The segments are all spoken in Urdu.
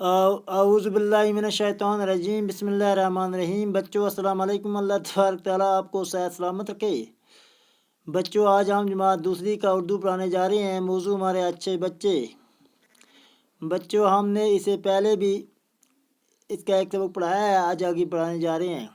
اعوذ باللہ من الشیطان الرجیم، بسم اللہ الرحمن الرحیم۔ بچوں السلام علیکم، اللہ تبارک تعالیٰ آپ کو صحت سلامت رکھے۔ بچوں آج ہم جماعت دوسری کا اردو پڑھانے جا رہے ہیں۔ موضوع ہمارے اچھے بچے۔ بچوں ہم نے اسے پہلے بھی اس کا ایک سبق پڑھایا ہے، آج آگے پڑھانے جا رہے ہیں۔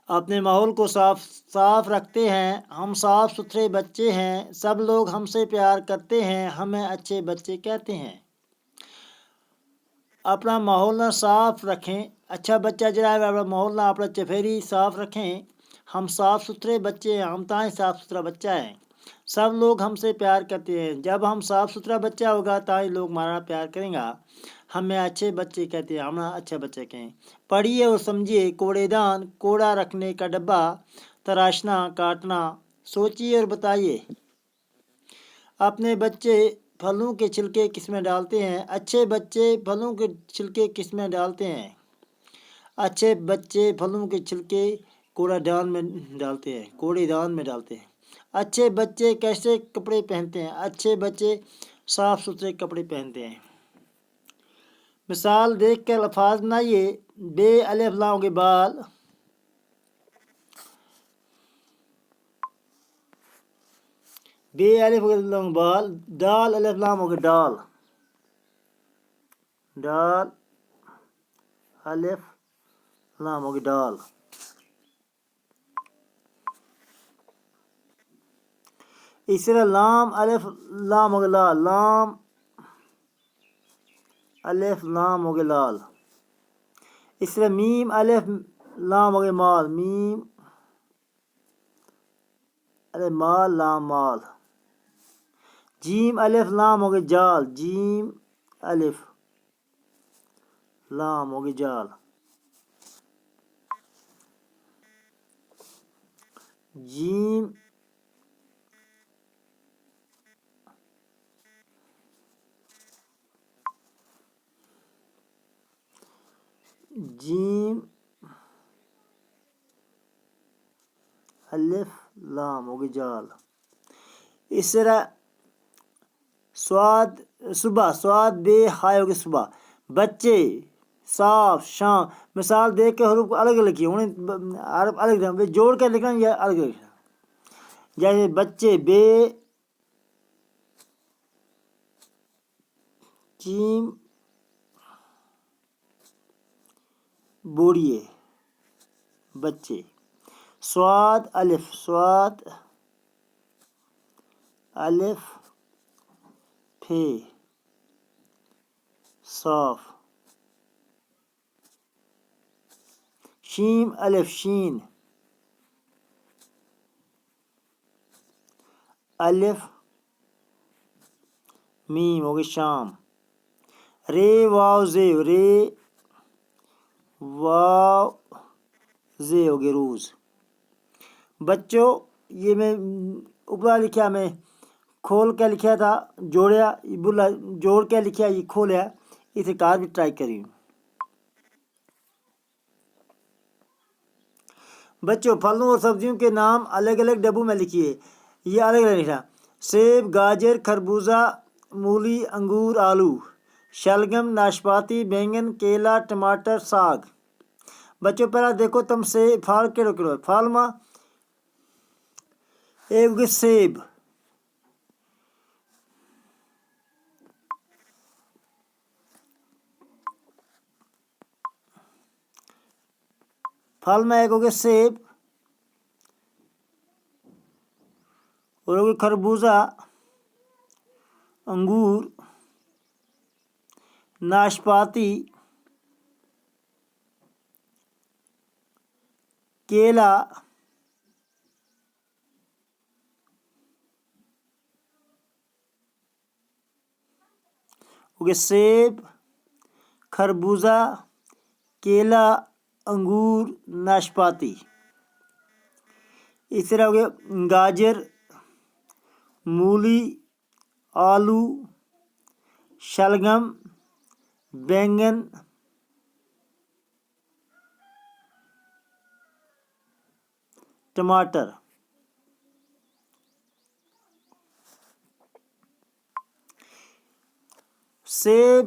اپنے ماحول کو صاف رکھتے ہیں، ہم صاف ستھرے بچے ہیں، سب لوگ ہم سے پیار کرتے ہیں، ہمیں اچھے بچے کہتے ہیں۔ اپنا ماحول نہ صاف رکھیں، اچھا بچہ جڑا ہے اپنا ماحول نہ اپنا چفیری صاف رکھیں۔ ہم صاف ستھرے بچے ہیں، ہم تائیں صاف ستھرا بچہ ہیں، سب لوگ ہم سے پیار کرتے ہیں۔ جب ہم صاف ستھرا بچہ ہوگا تائیں لوگ ہمارا پیار کریں گا، ہمیں اچھے بچے کہتے ہیں، ہمیں اچھا بچہ کہیں۔ پڑھیے اور سمجھیے، کوڑے دان، کوڑا رکھنے کا ڈبہ، تراشنا کاٹنا، سوچیے اور بتائیے۔ اپنے بچے پھلوں کے چھلکے کس میں ڈالتے ہیں؟ اچھے بچے پھلوں کے چھلکے کس میں ڈالتے ہیں؟ اچھے بچے پھلوں کے چھلکے کوڑے دان میں ڈالتے ہیں۔ اچھے بچے کیسے کپڑے پہنتے ہیں؟ اچھے بچے صاف ستھرے کپڑے پہنتے ہیں۔ مثال دیکھ کر الفاظ بنائیے۔ بے الف لام کے بال، بے الف لام بال، دال الف لام ہو گئے ڈال، ڈال الف لام ہو گئے ڈال۔ اس طرح لام الف لام ہو گئے لال، لام الف لام ہو گئے لال۔ اس طرح میم الف لام ہو گئے مال، میم الف مال لام مال۔ جیم الف لام ہو گئے جال، جیم الف لام ہو گئے جال۔ جیم جیم الف لام ہو گئے جال۔ اس طرح سواد صبح، سواد بے ہائے ہو گئے صبح۔ بچے صاف شام، مثال دیکھ کے حروف کو الگ لکھیے، انہیں حرف الگ لکھنا، جوڑ کے لکھنا یا الگ لکھنا۔ جیسے بچے بے چیم بوڑیے، بچے۔ سواد الف، سواد الف پھے صاف۔ شیم الف شین، الف میم ہو گئی شام۔ رے واو زیو، رے واو زے ہو گئے روز۔ بچوں یہ میں اوپر لکھا، میں کھول کے لکھا تھا، جوڑیا بلا جوڑ کے لکھا، یہ کھولیا، اسے کار بھی ٹرائی کری۔ بچوں پھلوں اور سبزیوں کے نام الگ الگ ڈبوں میں لکھیے، یہ الگ الگ لکھنا۔ سیب، گاجر، خربوزہ، مولی، انگور، آلو، شلگم، ناشپاتی، بینگن، کیلا، ٹماٹر، ساگ۔ بچوں پہلا دیکھو تم سے پھل کیڑو کیڑو پھل ماں ایک ہوگی سیب، پھل میں ایک ہوگی سیب، اور ہوگی خربوزہ، انگور، ناشپاتی، کیلا، ہوگے سیب، خربوزہ، کیلا، انگور، ناشپاتی۔ اس طرح ہوگے گاجر، مولی، آلو، شلگم، بینگن، ٹماٹر۔ سیب